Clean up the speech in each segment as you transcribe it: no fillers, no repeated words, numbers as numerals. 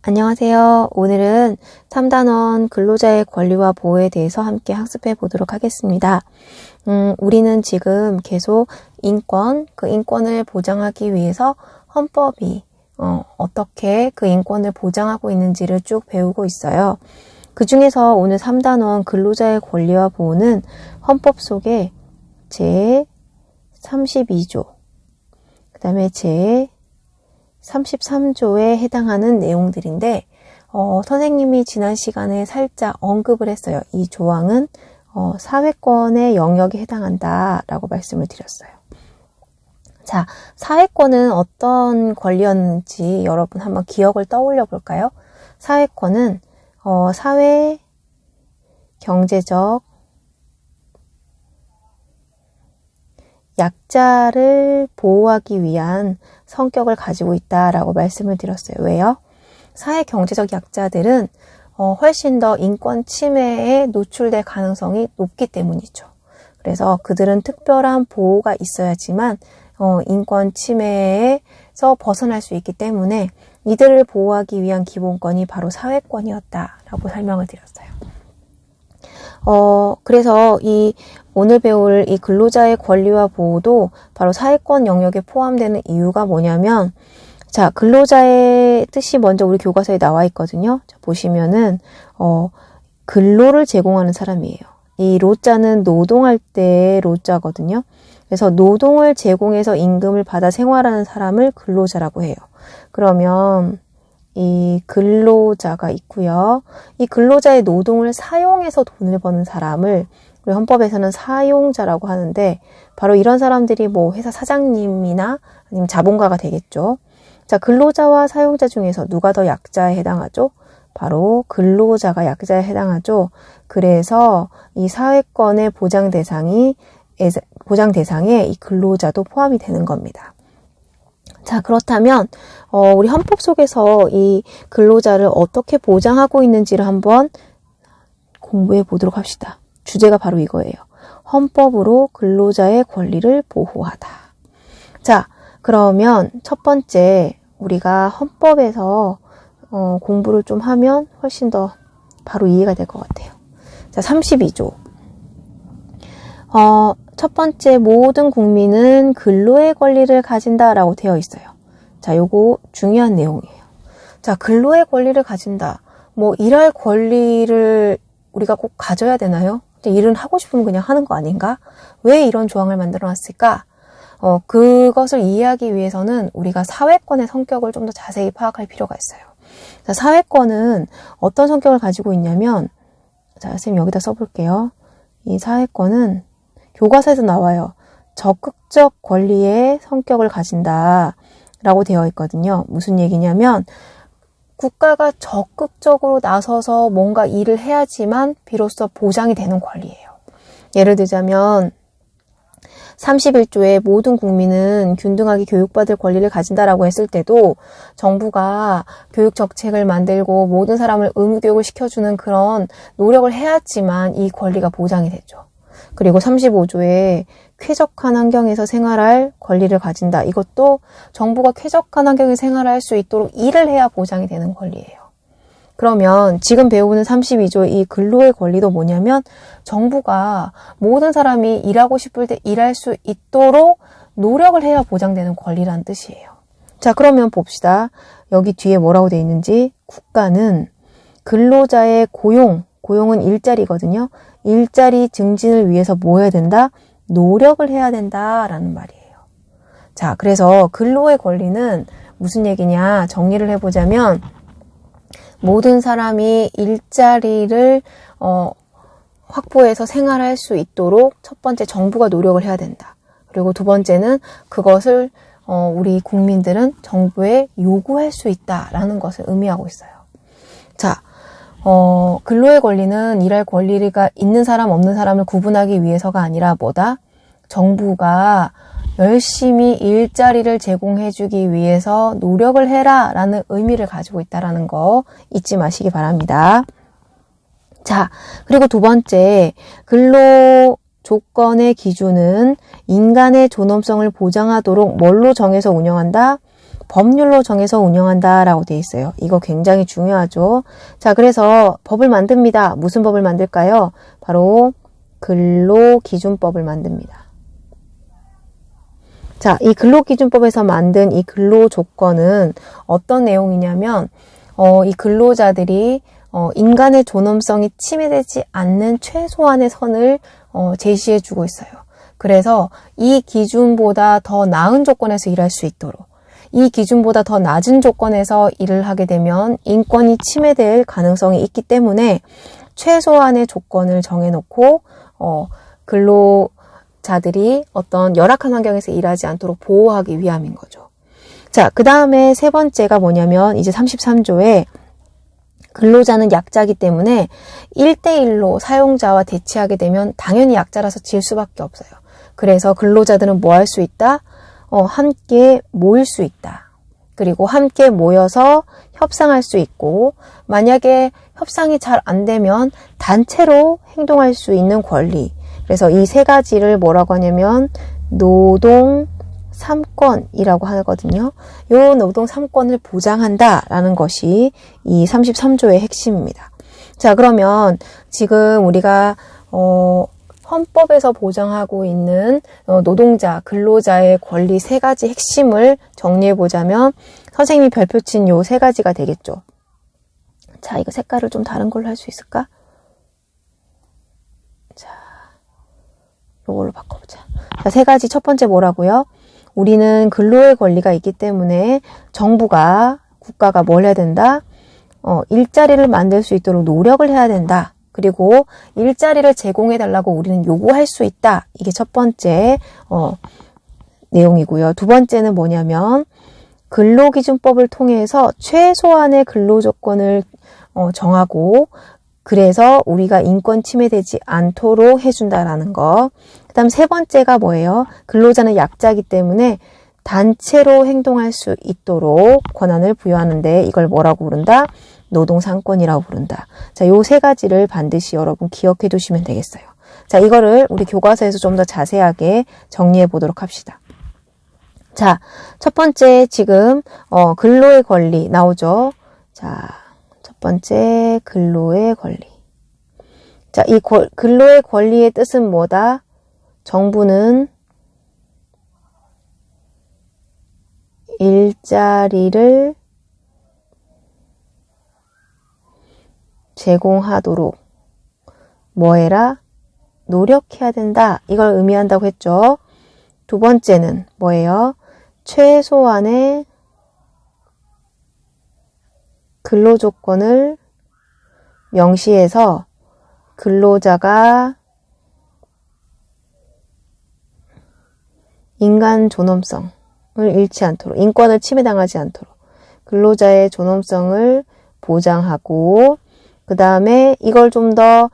안녕하세요. 오늘은 3단원 근로자의 권리와 보호에 대해서 함께 학습해 보도록 하겠습니다. 우리는 지금 계속 그 인권을 보장하기 위해서 헌법이 어떻게 그 인권을 보장하고 있는지를 쭉 배우고 있어요. 그 중에서 오늘 3단원 근로자의 권리와 보호는 헌법 속에 제32조, 그 다음에 제33조에 해당하는 내용들인데 선생님이 지난 시간에 살짝 언급을 했어요. 이 조항은 사회권의 영역에 해당한다라고 말씀을 드렸어요. 자, 사회권은 어떤 권리였는지 여러분 한번 기억을 떠올려 볼까요? 사회권은 사회, 경제적, 약자를 보호하기 위한 성격을 가지고 있다라고 말씀을 드렸어요. 왜요? 사회 경제적 약자들은 훨씬 더 인권 침해에 노출될 가능성이 높기 때문이죠. 그래서 그들은 특별한 보호가 있어야지만 인권 침해에서 벗어날 수 있기 때문에 이들을 보호하기 위한 기본권이 바로 사회권이었다라고 설명을 드렸어요. 그래서 오늘 배울 이 근로자의 권리와 보호도 바로 사회권 영역에 포함되는 이유가 뭐냐면, 자, 근로자의 뜻이 먼저 우리 교과서에 나와 있거든요. 자, 보시면은, 근로를 제공하는 사람이에요. 이 로자는 노동할 때의 로자거든요. 그래서 노동을 제공해서 임금을 받아 생활하는 사람을 근로자라고 해요. 그러면, 이 근로자가 있고요. 이 근로자의 노동을 사용해서 돈을 버는 사람을 우리 헌법에서는 사용자라고 하는데, 바로 이런 사람들이 회사 사장님이나 아니면 자본가가 되겠죠. 자, 근로자와 사용자 중에서 누가 더 약자에 해당하죠? 바로 근로자가 약자에 해당하죠. 그래서 이 사회권의 보장 대상에 이 근로자도 포함이 되는 겁니다. 자, 그렇다면 우리 헌법 속에서 이 근로자를 어떻게 보장하고 있는지를 한번 공부해 보도록 합시다. 주제가 바로 이거예요. 헌법으로 근로자의 권리를 보호하다. 자, 그러면 첫 번째 우리가 헌법에서 공부를 좀 하면 훨씬 더 바로 이해가 될 것 같아요. 자, 32조. 첫 번째, 모든 국민은 근로의 권리를 가진다라고 되어 있어요. 자, 요거 중요한 내용이에요. 자, 근로의 권리를 가진다. 일할 권리를 우리가 꼭 가져야 되나요? 일은 하고 싶으면 그냥 하는 거 아닌가? 왜 이런 조항을 만들어 놨을까? 그것을 이해하기 위해서는 우리가 사회권의 성격을 좀 더 자세히 파악할 필요가 있어요. 자, 사회권은 어떤 성격을 가지고 있냐면, 자, 선생님 여기다 써볼게요. 이 사회권은 교과서에서 나와요. 적극적 권리의 성격을 가진다라고 되어 있거든요. 무슨 얘기냐면 국가가 적극적으로 나서서 뭔가 일을 해야지만 비로소 보장이 되는 권리예요. 예를 들자면 31조에 모든 국민은 균등하게 교육받을 권리를 가진다라고 했을 때도 정부가 교육 정책을 만들고 모든 사람을 의무교육을 시켜주는 그런 노력을 해야지만 이 권리가 보장이 되죠. 그리고 35조에 쾌적한 환경에서 생활할 권리를 가진다. 이것도 정부가 쾌적한 환경에서 생활할 수 있도록 일을 해야 보장이 되는 권리예요. 그러면 지금 배우는 32조의 이 근로의 권리도 뭐냐면 정부가 모든 사람이 일하고 싶을 때 일할 수 있도록 노력을 해야 보장되는 권리란 뜻이에요. 자, 그러면 봅시다. 여기 뒤에 뭐라고 되어 있는지. 국가는 근로자의 고용은 일자리거든요. 일자리 증진을 위해서 뭐 해야 된다? 노력을 해야 된다라는 말이에요. 자, 그래서 근로의 권리는 무슨 얘기냐? 정리를 해보자면 모든 사람이 일자리를 확보해서 생활할 수 있도록 첫 번째 정부가 노력을 해야 된다. 그리고 두 번째는 그것을 우리 국민들은 정부에 요구할 수 있다라는 것을 의미하고 있어요. 자, 근로의 권리는 일할 권리가 있는 사람 없는 사람을 구분하기 위해서가 아니라 정부가 열심히 일자리를 제공해주기 위해서 노력을 해라 라는 의미를 가지고 있다라는 거 잊지 마시기 바랍니다. 자, 그리고 두 번째, 근로 조건의 기준은 인간의 존엄성을 보장하도록 뭘로 정해서 운영한다? 법률로 정해서 운영한다라고 되어 있어요. 이거 굉장히 중요하죠. 자, 그래서 법을 만듭니다. 무슨 법을 만들까요? 바로 근로기준법을 만듭니다. 자, 이 근로기준법에서 만든 이 근로조건은 어떤 내용이냐면 이 근로자들이 인간의 존엄성이 침해되지 않는 최소한의 선을 제시해 주고 있어요. 그래서 이 기준보다 더 나은 조건에서 일할 수 있도록, 이 기준보다 더 낮은 조건에서 일을 하게 되면 인권이 침해될 가능성이 있기 때문에 최소한의 조건을 정해놓고 근로자들이 어떤 열악한 환경에서 일하지 않도록 보호하기 위함인 거죠. 자, 그 다음에 세 번째가 뭐냐면 이제 33조에 근로자는 약자이기 때문에 1대1로 사용자와 대치하게 되면 당연히 약자라서 질 수밖에 없어요. 그래서 근로자들은 뭐 할 수 있다? 함께 모일 수 있다. 그리고 함께 모여서 협상할 수 있고, 만약에 협상이 잘 안 되면 단체로 행동할 수 있는 권리. 그래서 이 세 가지를 뭐라고 하냐면 노동 3권이라고 하거든요. 이 노동 3권을 보장한다라는 것이 이 33조의 핵심입니다. 자, 그러면 지금 우리가 헌법에서 보장하고 있는 노동자, 근로자의 권리 세 가지 핵심을 정리해 보자면 선생님이 별표 친 요 세 가지가 되겠죠. 자, 이거 색깔을 좀 다른 걸로 할 수 있을까? 자, 요걸로 바꿔보자. 자, 세 가지. 첫 번째 뭐라고요? 우리는 근로의 권리가 있기 때문에 정부가, 국가가 뭘 해야 된다? 일자리를 만들 수 있도록 노력을 해야 된다. 그리고 일자리를 제공해달라고 우리는 요구할 수 있다. 이게 첫 번째 내용이고요. 두 번째는 뭐냐면 근로기준법을 통해서 최소한의 근로조건을 정하고 그래서 우리가 인권 침해되지 않도록 해준다라는 거. 그 다음 세 번째가 뭐예요? 근로자는 약자이기 때문에 단체로 행동할 수 있도록 권한을 부여하는데 이걸 뭐라고 부른다? 노동상권이라고 부른다. 자, 요 세 가지를 반드시 여러분 기억해 두시면 되겠어요. 자, 이거를 우리 교과서에서 좀 더 자세하게 정리해 보도록 합시다. 자, 첫 번째 지금 근로의 권리 나오죠. 자, 첫 번째 근로의 권리. 자, 이 근로의 권리의 뜻은 뭐다? 정부는 일자리를 제공하도록 뭐해라? 노력해야 된다. 이걸 의미한다고 했죠. 두 번째는 뭐예요? 최소한의 근로조건을 명시해서 근로자가 인간 존엄성을 잃지 않도록, 인권을 침해당하지 않도록 근로자의 존엄성을 보장하고 그 다음에 이걸 좀 더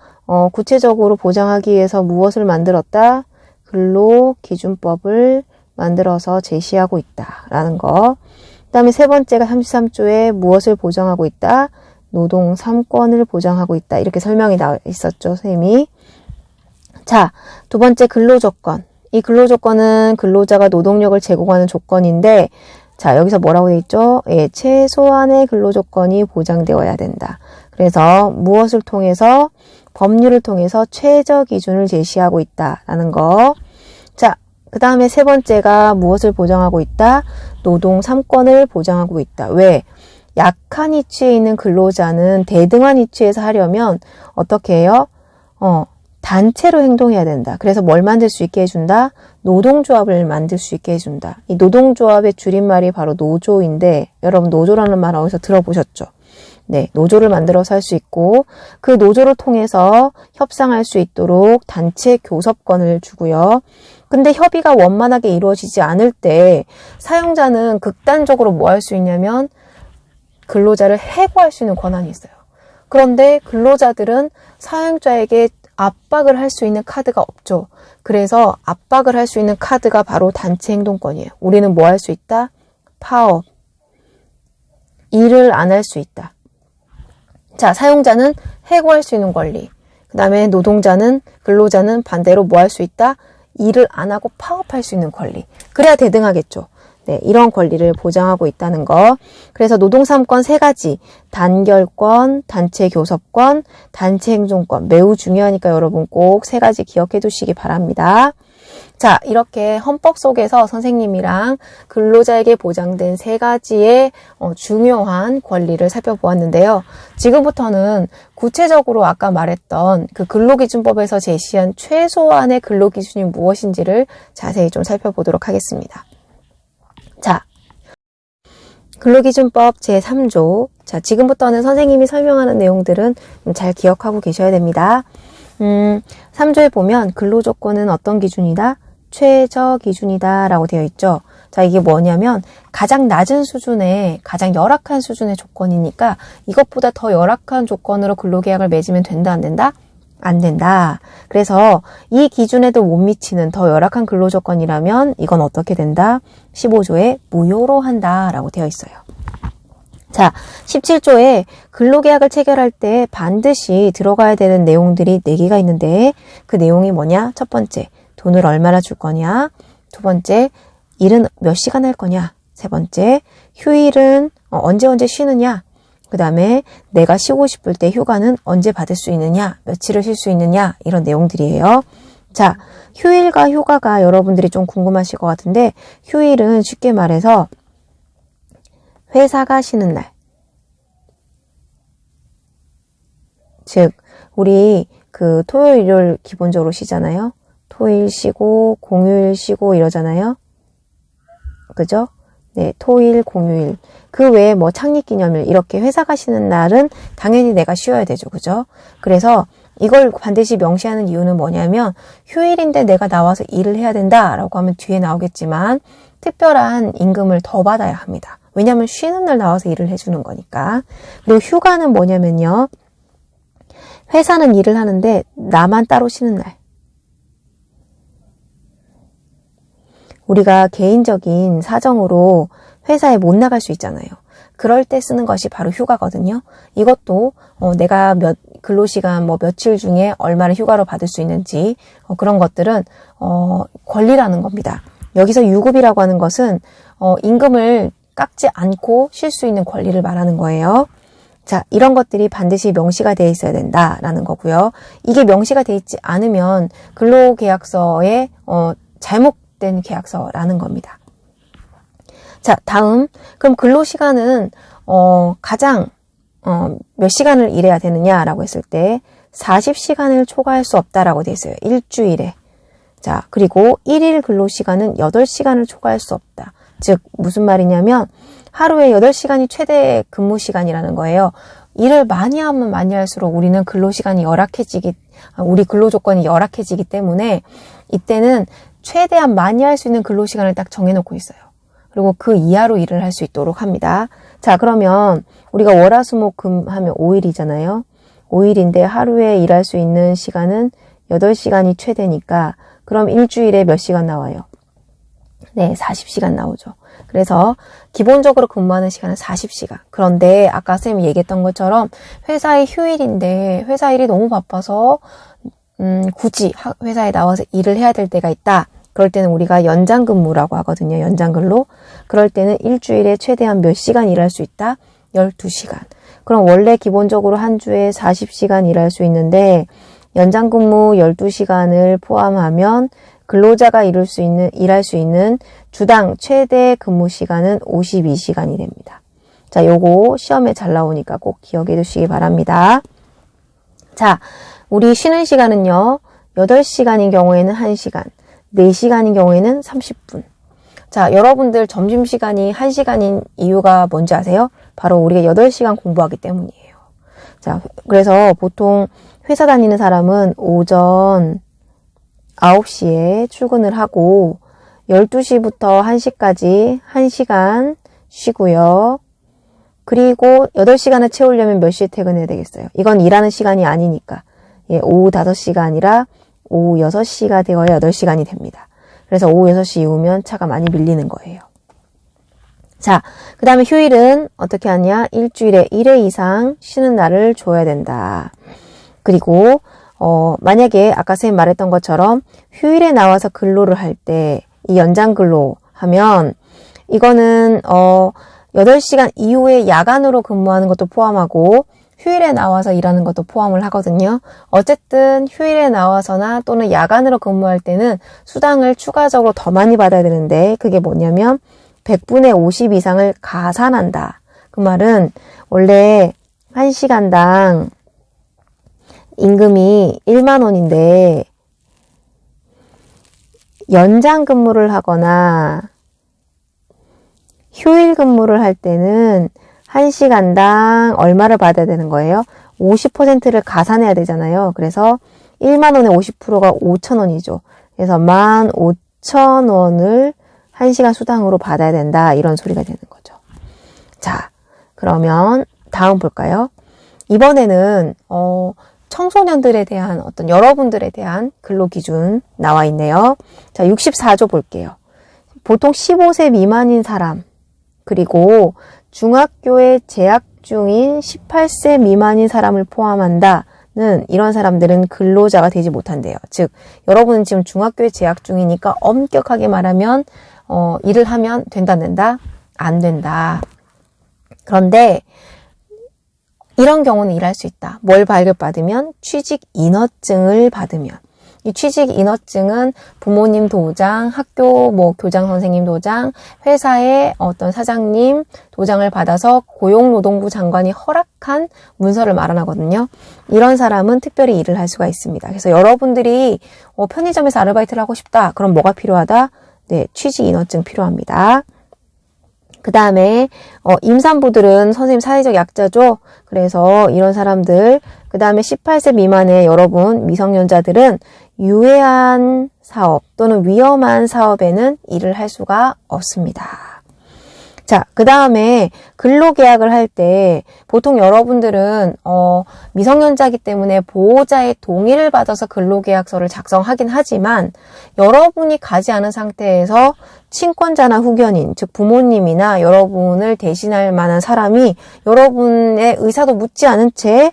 구체적으로 보장하기 위해서 무엇을 만들었다? 근로기준법을 만들어서 제시하고 있다라는 거. 그 다음에 세 번째가 33조에 무엇을 보장하고 있다? 노동 3권을 보장하고 있다. 이렇게 설명이 나와 있었죠, 선생님이. 자, 두 번째 근로조건. 이 근로조건은 근로자가 노동력을 제공하는 조건인데 자, 여기서 뭐라고 되어 있죠? 예, 최소한의 근로조건이 보장되어야 된다. 그래서 무엇을 통해서? 법률을 통해서 최저 기준을 제시하고 있다라는 거. 자, 그 다음에 세 번째가 무엇을 보장하고 있다? 노동 3권을 보장하고 있다. 왜? 약한 위치에 있는 근로자는 대등한 위치에서 하려면 어떻게 해요? 단체로 행동해야 된다. 그래서 뭘 만들 수 있게 해준다? 노동조합을 만들 수 있게 해준다. 이 노동조합의 줄임말이 바로 노조인데 여러분 노조라는 말 어디서 들어보셨죠? 네, 노조를 만들어서 할 수 있고 그 노조를 통해서 협상할 수 있도록 단체 교섭권을 주고요. 근데 협의가 원만하게 이루어지지 않을 때 사용자는 극단적으로 뭐 할 수 있냐면 근로자를 해고할 수 있는 권한이 있어요. 그런데 근로자들은 사용자에게 압박을 할 수 있는 카드가 없죠. 그래서 압박을 할 수 있는 카드가 바로 단체 행동권이에요. 우리는 뭐 할 수 있다? 파업. 일을 안 할 수 있다. 자, 사용자는 해고할 수 있는 권리. 그 다음에 노동자는, 근로자는 반대로 뭐 할 수 있다? 일을 안 하고 파업할 수 있는 권리. 그래야 대등하겠죠. 네, 이런 권리를 보장하고 있다는 거. 그래서 노동3권 3가지, 단결권, 단체 교섭권, 단체 행동권 매우 중요하니까 여러분 꼭 3가지 기억해 두시기 바랍니다. 자, 이렇게 헌법 속에서 선생님이랑 근로자에게 보장된 3가지의 중요한 권리를 살펴보았는데요. 지금부터는 구체적으로 아까 말했던 그 근로기준법에서 제시한 최소한의 근로기준이 무엇인지를 자세히 좀 살펴보도록 하겠습니다. 자, 근로기준법 제3조. 자, 지금부터는 선생님이 설명하는 내용들은 잘 기억하고 계셔야 됩니다. 3조에 보면 근로조건은 어떤 기준이다? 최저 기준이다 라고 되어 있죠. 자, 이게 뭐냐면 가장 낮은 수준의, 가장 열악한 수준의 조건이니까 이것보다 더 열악한 조건으로 근로계약을 맺으면 된다, 안 된다? 안 된다. 그래서 이 기준에도 못 미치는 더 열악한 근로조건이라면 이건 어떻게 된다? 15조에 무효로 한다 라고 되어 있어요. 자, 17조에 근로계약을 체결할 때 반드시 들어가야 되는 내용들이 4개가 있는데 그 내용이 뭐냐? 첫 번째, 돈을 얼마나 줄 거냐? 두 번째, 일은 몇 시간 할 거냐? 세 번째, 휴일은 언제 쉬느냐? 그 다음에 내가 쉬고 싶을 때 휴가는 언제 받을 수 있느냐? 며칠을 쉴 수 있느냐? 이런 내용들이에요. 자, 휴일과 휴가가 여러분들이 좀 궁금하실 것 같은데 휴일은 쉽게 말해서 회사가 쉬는 날. 즉, 우리 그 토요일, 일요일 기본적으로 쉬잖아요. 토일 쉬고 공휴일 쉬고 이러잖아요. 그죠? 네, 토일, 공휴일. 그 외에 뭐 창립기념일 이렇게 회사가 쉬는 날은 당연히 내가 쉬어야 되죠. 그죠? 그래서 이걸 반드시 명시하는 이유는 뭐냐면 휴일인데 내가 나와서 일을 해야 된다라고 하면 뒤에 나오겠지만 특별한 임금을 더 받아야 합니다. 왜냐하면 쉬는 날 나와서 일을 해주는 거니까. 그리고 휴가는 뭐냐면요. 회사는 일을 하는데 나만 따로 쉬는 날. 우리가 개인적인 사정으로 회사에 못 나갈 수 있잖아요. 그럴 때 쓰는 것이 바로 휴가거든요. 이것도 내가 근로시간 며칠 중에 얼마를 휴가로 받을 수 있는지 그런 것들은 권리라는 겁니다. 여기서 유급이라고 하는 것은 임금을 깎지 않고 쉴 수 있는 권리를 말하는 거예요. 자, 이런 것들이 반드시 명시가 되어 있어야 된다라는 거고요. 이게 명시가 되어 있지 않으면 근로계약서에 잘못된 계약서라는 겁니다. 자, 다음. 그럼 근로시간은 가장 몇 시간을 일해야 되느냐라고 했을 때 40시간을 초과할 수 없다라고 되어 있어요. 일주일에. 자, 그리고 1일 근로시간은 8시간을 초과할 수 없다. 즉 무슨 말이냐면 하루에 8시간이 최대 근무 시간이라는 거예요. 일을 많이 하면 많이 할수록 우리는 근로시간이 우리 근로조건이 열악해지기 때문에 이때는 최대한 많이 할 수 있는 근로시간을 딱 정해놓고 있어요. 그리고 그 이하로 일을 할 수 있도록 합니다. 자, 그러면 우리가 월화수목금 하면 5일이잖아요. 5일인데 하루에 일할 수 있는 시간은 8시간이 최대니까 그럼 일주일에 몇 시간 나와요? 네, 40시간 나오죠. 그래서 기본적으로 근무하는 시간은 40시간. 그런데 아까 쌤이 얘기했던 것처럼 회사의 휴일인데 회사 일이 너무 바빠서 굳이 회사에 나와서 일을 해야 될 때가 있다. 그럴 때는 우리가 연장근무라고 하거든요. 연장근로. 그럴 때는 일주일에 최대한 몇 시간 일할 수 있다? 12시간. 그럼 원래 기본적으로 한 주에 40시간 일할 수 있는데 연장근무 12시간을 포함하면 근로자가 일할 수 있는 주당 최대 근무 시간은 52시간이 됩니다. 자, 요거 시험에 잘 나오니까 꼭 기억해 두시기 바랍니다. 자, 우리 쉬는 시간은요. 8시간인 경우에는 1시간, 4시간인 경우에는 30분. 자, 여러분들 점심시간이 1시간인 이유가 뭔지 아세요? 바로 우리가 8시간 공부하기 때문이에요. 자, 그래서 보통 회사 다니는 사람은 오전 9시에 출근을 하고 12시부터 1시까지 1시간 쉬고요. 그리고 8시간을 채우려면 몇 시에 퇴근해야 되겠어요? 이건 일하는 시간이 아니니까. 예, 오후 5시가 아니라 오후 6시가 되어야 8시간이 됩니다. 그래서 오후 6시 이후면 차가 많이 밀리는 거예요. 자, 그 다음에 휴일은 어떻게 하냐? 일주일에 1회 이상 쉬는 날을 줘야 된다. 그리고 만약에 아까 선생님 말했던 것처럼 휴일에 나와서 근로를 할 때 이 연장 근로 하면 이거는 8시간 이후에 야간으로 근무하는 것도 포함하고 휴일에 나와서 일하는 것도 포함을 하거든요. 어쨌든 휴일에 나와서나 또는 야간으로 근무할 때는 수당을 추가적으로 더 많이 받아야 되는데 그게 뭐냐면 100분의 50 이상을 가산한다. 그 말은 원래 1시간당 임금이 1만 원인데 연장 근무를 하거나 휴일 근무를 할 때는 1시간당 얼마를 받아야 되는 거예요? 50%를 가산해야 되잖아요. 그래서 1만 원의 50%가 5천 원이죠. 그래서 15,000원을 1시간 수당으로 받아야 된다. 이런 소리가 되는 거죠. 자, 그러면 다음 볼까요? 이번에는 청소년들에 대한 어떤 여러분들에 대한 근로기준 나와 있네요. 자, 64조 볼게요. 보통 15세 미만인 사람 그리고 중학교에 재학 중인 18세 미만인 사람을 포함한다는 이런 사람들은 근로자가 되지 못한대요. 즉 여러분은 지금 중학교에 재학 중이니까 엄격하게 말하면 일을 하면 된다 안 된다? 안 된다. 그런데 이런 경우는 일할 수 있다. 뭘 발급받으면? 취직 인허증을 받으면. 이 취직 인허증은 부모님 도장, 학교 교장 선생님 도장, 회사의 어떤 사장님 도장을 받아서 고용노동부 장관이 허락한 문서를 말하거든요. 이런 사람은 특별히 일을 할 수가 있습니다. 그래서 여러분들이 편의점에서 아르바이트를 하고 싶다. 그럼 뭐가 필요하다? 네, 취직 인허증 필요합니다. 그 다음에 임산부들은 선생님 사회적 약자죠. 그래서 이런 사람들, 그 다음에 18세 미만의 여러분 미성년자들은 유해한 사업 또는 위험한 사업에는 일을 할 수가 없습니다. 자, 그 다음에 근로계약을 할 때 보통 여러분들은 미성년자이기 때문에 보호자의 동의를 받아서 근로계약서를 작성하긴 하지만 여러분이 가지 않은 상태에서 친권자나 후견인, 즉 부모님이나 여러분을 대신할 만한 사람이 여러분의 의사도 묻지 않은 채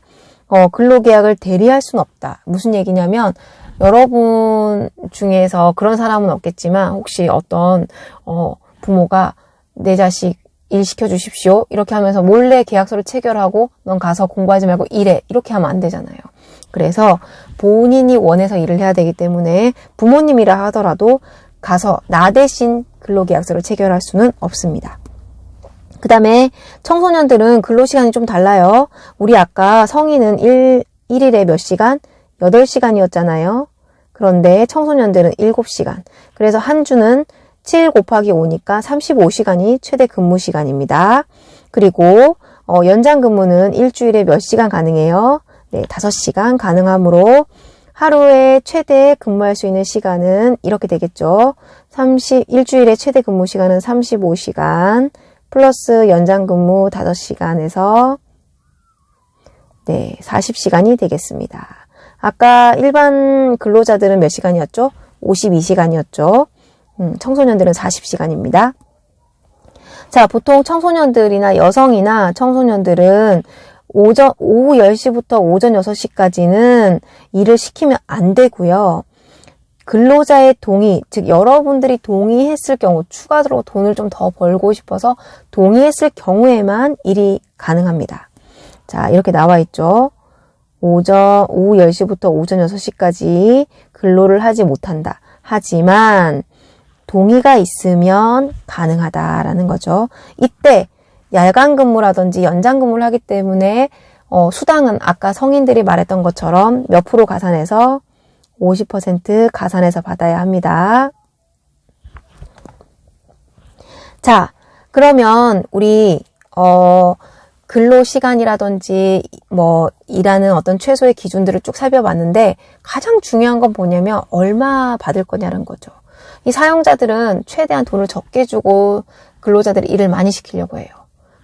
근로계약을 대리할 수는 없다. 무슨 얘기냐면 여러분 중에서 그런 사람은 없겠지만 혹시 어떤 부모가 내 자식 일 시켜주십시오. 이렇게 하면서 몰래 계약서를 체결하고 넌 가서 공부하지 말고 일해. 이렇게 하면 안 되잖아요. 그래서 본인이 원해서 일을 해야 되기 때문에 부모님이라 하더라도 가서 나 대신 근로계약서를 체결할 수는 없습니다. 그 다음에 청소년들은 근로시간이 좀 달라요. 우리 아까 성인은 1일에 몇 시간? 8시간이었잖아요. 그런데 청소년들은 7시간. 그래서 한 주는 7 곱하기 5니까 35시간이 최대 근무 시간입니다. 그리고 연장 근무는 일주일에 몇 시간 가능해요? 네, 5시간 가능하므로 하루에 최대 근무할 수 있는 시간은 이렇게 되겠죠. 일주일에 최대 근무 시간은 35시간 플러스 연장 근무 5시간에서 네, 40시간이 되겠습니다. 아까 일반 근로자들은 몇 시간이었죠? 52시간이었죠. 청소년들은 40시간입니다. 자, 보통 청소년들이나 여성이나 청소년들은 오후 10시부터 오전 6시까지는 일을 시키면 안 되고요. 근로자의 동의, 즉 여러분들이 동의했을 경우, 추가로 돈을 좀 더 벌고 싶어서 동의했을 경우에만 일이 가능합니다. 자, 이렇게 나와 있죠. 오후 10시부터 오전 6시까지 근로를 하지 못한다. 하지만 동의가 있으면 가능하다라는 거죠. 이때 야간 근무라든지 연장 근무를 하기 때문에 수당은 아까 성인들이 말했던 것처럼 몇 프로 가산해서 50% 가산해서 받아야 합니다. 자, 그러면 우리 근로시간이라든지 일하는 어떤 최소의 기준들을 쭉 살펴봤는데 가장 중요한 건 뭐냐면 얼마 받을 거냐는 거죠. 이 사용자들은 최대한 돈을 적게 주고 근로자들이 일을 많이 시키려고 해요.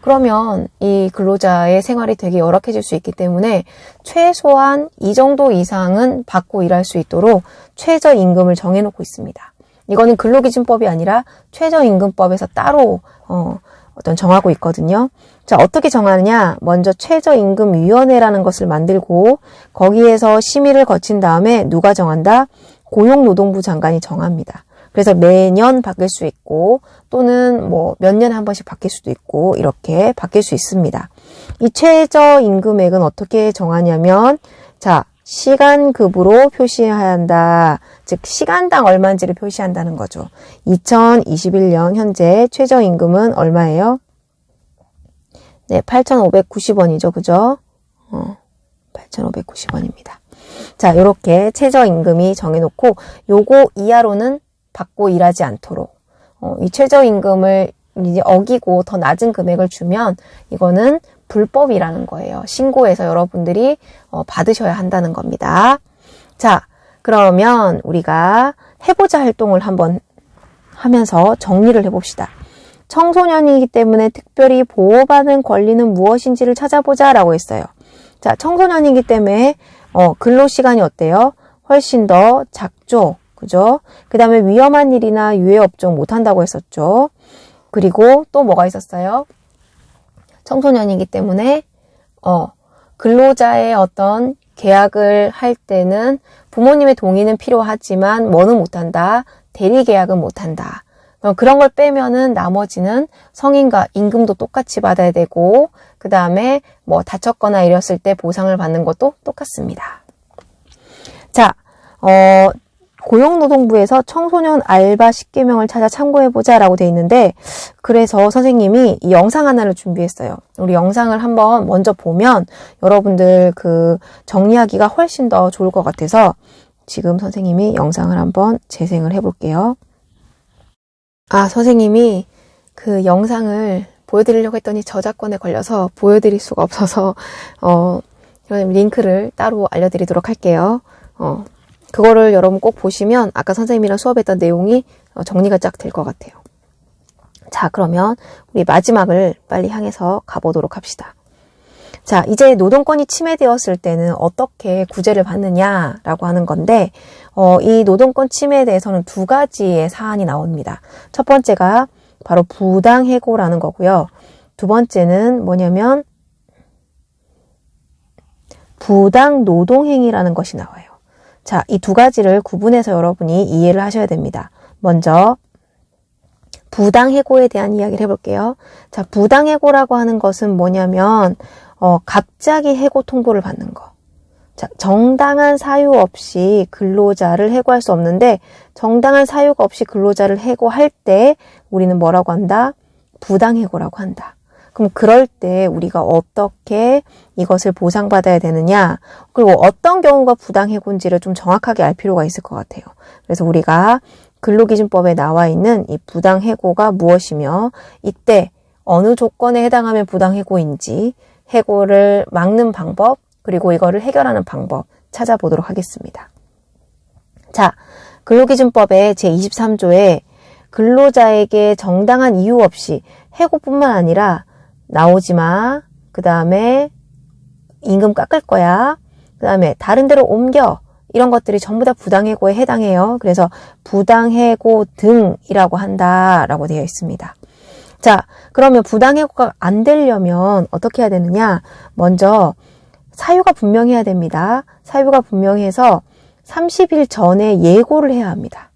그러면 이 근로자의 생활이 되게 열악해질 수 있기 때문에 최소한 이 정도 이상은 받고 일할 수 있도록 최저임금을 정해놓고 있습니다. 이거는 근로기준법이 아니라 최저임금법에서 따로 어떤 정하고 있거든요. 자, 어떻게 정하느냐? 먼저 최저임금위원회라는 것을 만들고 거기에서 심의를 거친 다음에 누가 정한다? 고용노동부 장관이 정합니다. 그래서 매년 바뀔 수 있고 또는 뭐 몇 년에 한 번씩 바뀔 수도 있고 이렇게 바뀔 수 있습니다. 이 최저임금액은 어떻게 정하냐면 자, 시간급으로 표시해야 한다. 즉 시간당 얼마인지를 표시한다는 거죠. 2021년 현재 최저임금은 얼마예요? 네, 8,590원이죠. 그죠? 8,590원입니다. 자, 요렇게 최저임금이 정해놓고 요거 이하로는 받고 일하지 않도록 이 최저임금을 이제 어기고 더 낮은 금액을 주면 이거는 불법이라는 거예요. 신고해서 여러분들이 받으셔야 한다는 겁니다. 자, 그러면 우리가 해보자 활동을 한번 하면서 정리를 해봅시다. 청소년이기 때문에 특별히 보호받는 권리는 무엇인지를 찾아보자 라고 했어요. 자, 청소년이기 때문에 근로시간이 어때요? 훨씬 더 작죠. 그죠? 그 다음에 위험한 일이나 유해업종 못한다고 했었죠. 그리고 또 뭐가 있었어요? 청소년이기 때문에 근로자의 어떤 계약을 할 때는 부모님의 동의는 필요하지만 뭐는 못한다? 대리 계약은 못한다. 그런 걸 빼면은 나머지는 성인과 임금도 똑같이 받아야 되고 그 다음에 뭐 다쳤거나 이랬을 때 보상을 받는 것도 똑같습니다. 자, 고용노동부에서 청소년 알바 10개명을 찾아 참고해보자 라고 돼 있는데 그래서 선생님이 이 영상 하나를 준비했어요. 우리 영상을 한번 먼저 보면 여러분들 그 정리하기가 훨씬 더 좋을 것 같아서 지금 선생님이 영상을 한번 재생을 해볼게요. 선생님이 그 영상을 보여드리려고 했더니 저작권에 걸려서 보여드릴 수가 없어서 링크를 따로 알려드리도록 할게요. 그거를 여러분 꼭 보시면 아까 선생님이랑 수업했던 내용이 정리가 쫙 될 것 같아요. 자, 그러면 우리 마지막을 빨리 향해서 가보도록 합시다. 자, 이제 노동권이 침해되었을 때는 어떻게 구제를 받느냐라고 하는 건데 이 노동권 침해에 대해서는 두 가지의 사안이 나옵니다. 첫 번째가 바로 부당해고라는 거고요. 두 번째는 뭐냐면 부당노동행위라는 것이 나와요. 자, 이 두 가지를 구분해서 여러분이 이해를 하셔야 됩니다. 먼저 부당해고에 대한 이야기를 해볼게요. 자, 부당해고라고 하는 것은 뭐냐면 갑자기 해고 통보를 받는 거. 자, 정당한 사유 없이 근로자를 해고할 수 없는데 정당한 사유가 없이 근로자를 해고할 때 우리는 뭐라고 한다? 부당해고라고 한다. 그럼 그럴 때 우리가 어떻게 이것을 보상받아야 되느냐? 그리고 어떤 경우가 부당해고인지를 좀 정확하게 알 필요가 있을 것 같아요. 그래서 우리가 근로기준법에 나와 있는 이 부당해고가 무엇이며 이때 어느 조건에 해당하면 부당해고인지 해고를 막는 방법 그리고 이거를 해결하는 방법 찾아보도록 하겠습니다. 자, 근로기준법의 제23조에 근로자에게 정당한 이유 없이 해고뿐만 아니라 나오지 마. 그 다음에 임금 깎을 거야. 그 다음에 다른 데로 옮겨. 이런 것들이 전부 다 부당해고에 해당해요. 그래서 부당해고 등이라고 한다라고 되어 있습니다. 자, 그러면 부당해고가 안 되려면 어떻게 해야 되느냐? 먼저 사유가 분명해야 됩니다. 사유가 분명해서 30일 전에 예고를 해야 합니다.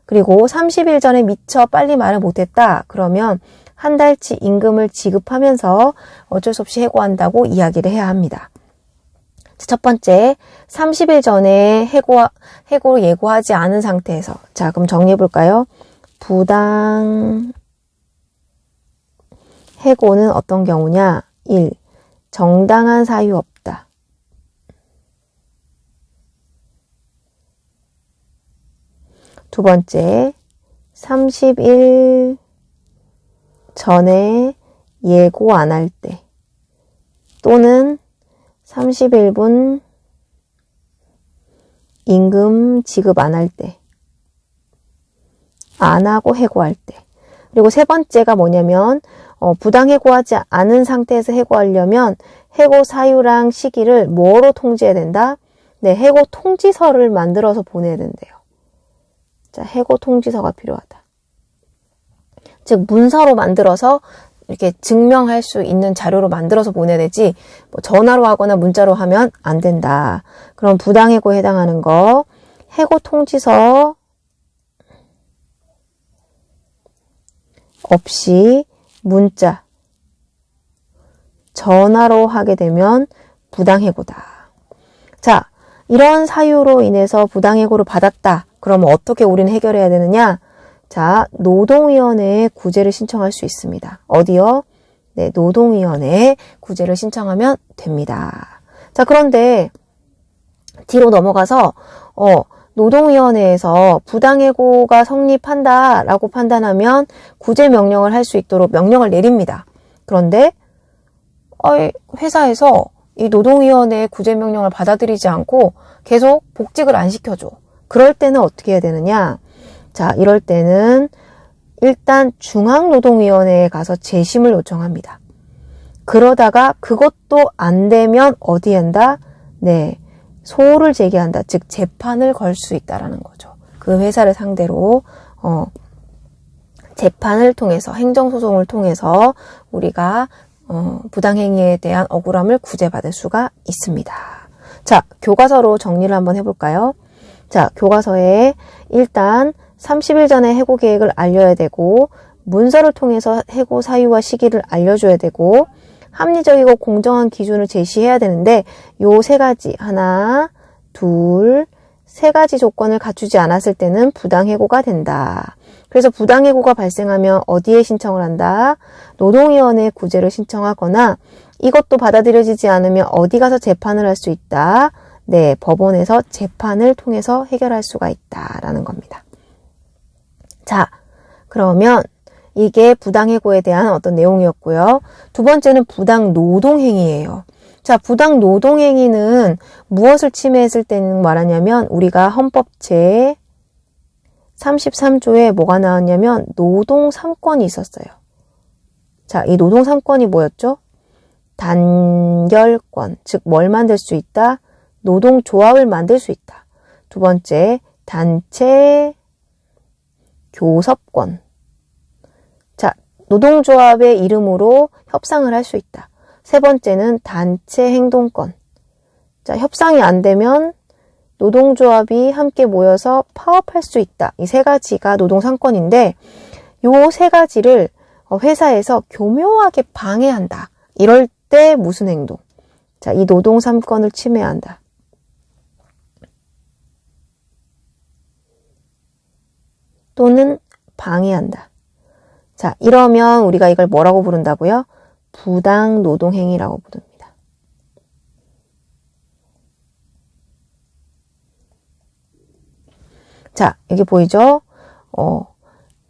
그리고 30일 전에 미처 빨리 말을 못했다. 그러면 한 달치 임금을 지급하면서 어쩔 수 없이 해고한다고 이야기를 해야 합니다. 첫 번째, 30일 전에 해고를 예고하지 않은 상태에서 자, 그럼 정리해 볼까요? 부당 해고는 어떤 경우냐? 1. 정당한 사유 없다. 두 번째, 30일 전에 예고 안 할 때 또는 31분 임금 지급 안 할 때, 안 하고 해고할 때. 그리고 세 번째가 뭐냐면 부당해고하지 않은 상태에서 해고하려면 해고 사유랑 시기를 뭐로 통지해야 된다? 네, 해고 통지서를 만들어서 보내야 된대요. 자, 해고 통지서가 필요하다. 즉 문서로 만들어서 이렇게 증명할 수 있는 자료로 만들어서 보내야 되지 뭐 전화로 하거나 문자로 하면 안 된다. 그럼 부당해고에 해당하는 거 해고 통지서 없이 문자, 전화로 하게 되면 부당해고다. 자, 이런 사유로 인해서 부당해고를 받았다. 그러면 어떻게 우리는 해결해야 되느냐? 자, 노동위원회에 구제를 신청할 수 있습니다. 어디요? 네, 노동위원회에 구제를 신청하면 됩니다. 자, 그런데 뒤로 넘어가서 노동위원회에서 부당해고가 성립한다라고 판단하면 구제 명령을 할 수 있도록 명령을 내립니다. 그런데 회사에서 이 노동위원회의 구제 명령을 받아들이지 않고 계속 복직을 안 시켜줘. 그럴 때는 어떻게 해야 되느냐? 자, 이럴 때는 일단 중앙노동위원회에 가서 재심을 요청합니다. 그러다가 그것도 안 되면 어디 한다? 네, 소를 제기한다. 즉 재판을 걸 수 있다라는 거죠. 그 회사를 상대로 재판을 통해서 행정소송을 통해서 우리가 부당행위에 대한 억울함을 구제받을 수가 있습니다. 자, 교과서로 정리를 한번 해볼까요? 자, 교과서에 일단 30일 전에 해고 계획을 알려야 되고 문서를 통해서 해고 사유와 시기를 알려줘야 되고 합리적이고 공정한 기준을 제시해야 되는데 요 세 가지 하나, 둘, 세 가지 조건을 갖추지 않았을 때는 부당해고가 된다. 그래서 부당해고가 발생하면 어디에 신청을 한다? 노동위원회에 구제를 신청하거나 이것도 받아들여지지 않으면 어디 가서 재판을 할 수 있다? 네, 법원에서 재판을 통해서 해결할 수가 있다라는 겁니다. 자, 그러면 이게 부당해고에 대한 어떤 내용이었고요. 두 번째는 부당노동행위예요. 자, 부당노동행위는 무엇을 침해했을 때는 말하냐면 우리가 헌법 제 33조에 뭐가 나왔냐면 노동 3권이 있었어요. 자, 이 노동 3권이 뭐였죠? 단결권, 즉 뭘 만들 수 있다? 노동조합을 만들 수 있다. 두 번째, 단체 교섭권. 자, 노동조합의 이름으로 협상을 할 수 있다. 세 번째는 단체 행동권. 자, 협상이 안 되면 노동조합이 함께 모여서 파업할 수 있다. 이 세 가지가 노동 3권인데 요 세 가지를 회사에서 교묘하게 방해한다. 이럴 때 무슨 행동? 자, 이 노동 3권을 침해한다. 또는 방해한다. 자, 이러면 우리가 이걸 뭐라고 부른다고요? 부당노동행위라고 부릅니다. 자, 여기 보이죠?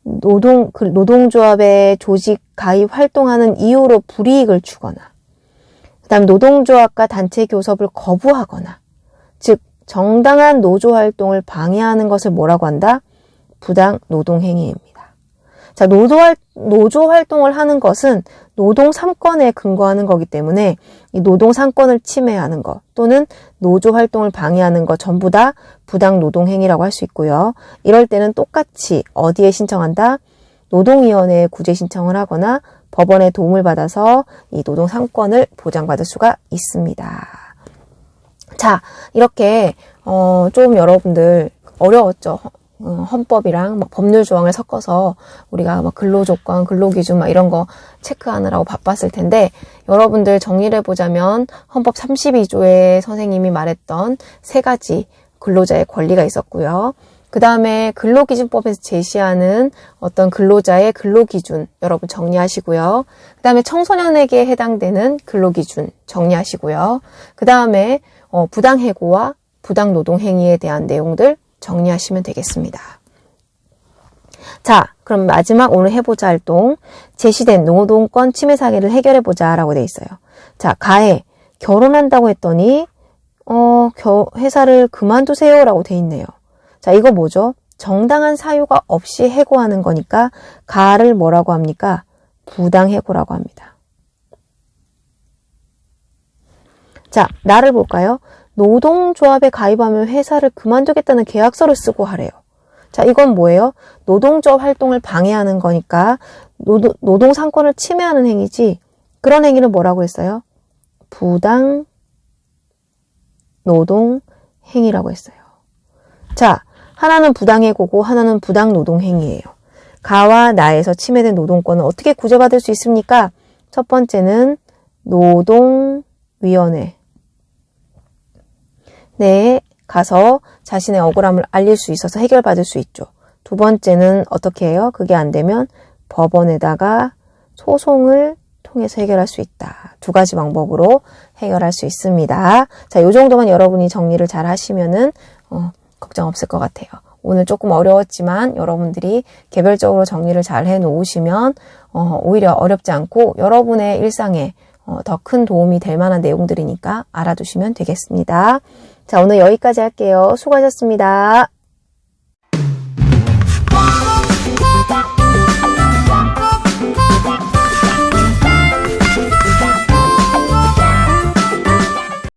노동조합의 조직 가입 활동하는 이유로 불이익을 주거나, 그 다음 노동조합과 단체 교섭을 거부하거나, 즉 정당한 노조활동을 방해하는 것을 뭐라고 한다? 부당노동행위입니다. 자, 노조활동을 하는 것은 노동 3권에 근거하는 거기 때문에 이 노동 3권을 침해하는 것 또는 노조활동을 방해하는 것 전부 다 부당노동행위라고 할 수 있고요. 이럴 때는 똑같이 어디에 신청한다? 노동위원회에 구제 신청을 하거나 법원의 도움을 받아서 이 노동 3권을 보장받을 수가 있습니다. 자, 이렇게 좀 여러분들 어려웠죠? 헌법이랑 막 법률 조항을 섞어서 우리가 막 근로조건, 근로기준 막 이런 거 체크하느라고 바빴을 텐데 여러분들 정리를 해보자면 헌법 32조에 선생님이 말했던 세 가지 근로자의 권리가 있었고요. 그 다음에 근로기준법에서 제시하는 어떤 근로자의 근로기준 여러분 정리하시고요. 그 다음에 청소년에게 해당되는 근로기준 정리하시고요. 그 다음에 부당해고와 부당노동행위에 대한 내용들 정리하시면 되겠습니다. 자, 그럼 마지막 오늘 해보자 활동 제시된 노동권 침해 사례를 해결해보자 라고 돼 있어요. 자, 가해 결혼한다고 했더니 회사를 그만두세요 라고 돼 있네요. 자, 이거 뭐죠? 정당한 사유가 없이 해고하는 거니까 가를 뭐라고 합니까? 부당해고라고 합니다. 자, 나를 볼까요? 노동조합에 가입하면 회사를 그만두겠다는 계약서를 쓰고 하래요. 자, 이건 뭐예요? 노동조합 활동을 방해하는 거니까 노동 상권을 침해하는 행위지. 그런 행위를 뭐라고 했어요? 부당 노동 행위라고 했어요. 자, 하나는 부당해고고 하나는 부당 노동 행위예요. 가와 나에서 침해된 노동권은 어떻게 구제받을 수 있습니까? 첫 번째는 노동위원회. 네, 가서 자신의 억울함을 알릴 수 있어서 해결받을 수 있죠. 두 번째는 어떻게 해요? 그게 안 되면 법원에다가 소송을 통해서 해결할 수 있다. 두 가지 방법으로 해결할 수 있습니다. 자, 요 정도만 여러분이 정리를 잘 하시면은 걱정 없을 것 같아요. 오늘 조금 어려웠지만 여러분들이 개별적으로 정리를 잘 해놓으시면 오히려 어렵지 않고 여러분의 일상에 더 큰 도움이 될 만한 내용들이니까 알아두시면 되겠습니다. 자, 오늘 여기까지 할게요. 수고하셨습니다.